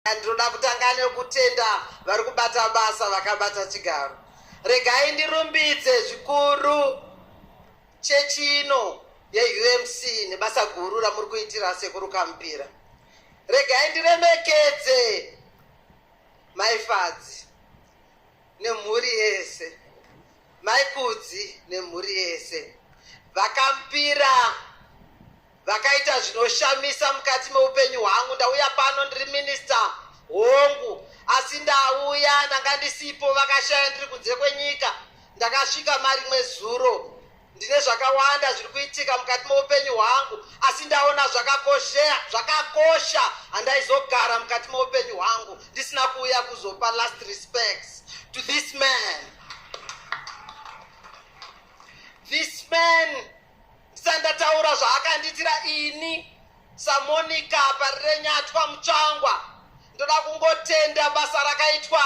Ndinoda kutanga nekutenda vari kubata basa vakabata chigaro. Regai ndirumbidze zvikuru chechi ino yeUMC nebasa guru ramuri kuitira Sekuru Kampira. Regai ndiremekedze maifadzi nemhuri yese, maikudzi nemhuri yese, Vakampira vakaita zvinoshamisa mukati meupenyu hwangu. Ndauya pano ndiri minista hongu, asi ndauya ndanga ndisipo, vakashaya ndiri kunze kwenyika. Ndakasvika marimwe zuro, ndine zvakawanda zviri kuitika mukati meupenyu hwangu, asi ndaona zvakakosha handaizogara mukati meupenyu hwangu ndisina kuuya kuzopa last respects to this man. This man ndisandataura zvaakanditira ini saMonica parirenyatwa mutsvangwa. Ndoda kungotenda basa rakaitwa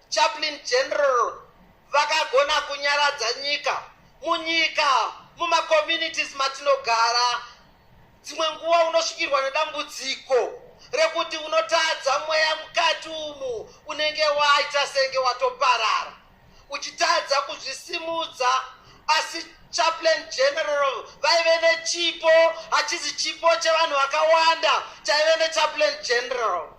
Chaplain General. Vakagona kunyaradza nyika, munyika, mumacommunities matinogara. Dzimwe nguva unosvikirwa nedambudziko rekuti unotadza mweya mukati umu unenge waita senge watoparara, uchitadza kuzvisimudza. Asi Chaplain General vaive nechipo, hachizi chipo chevanhu vakawanda, chaive neChaplain General.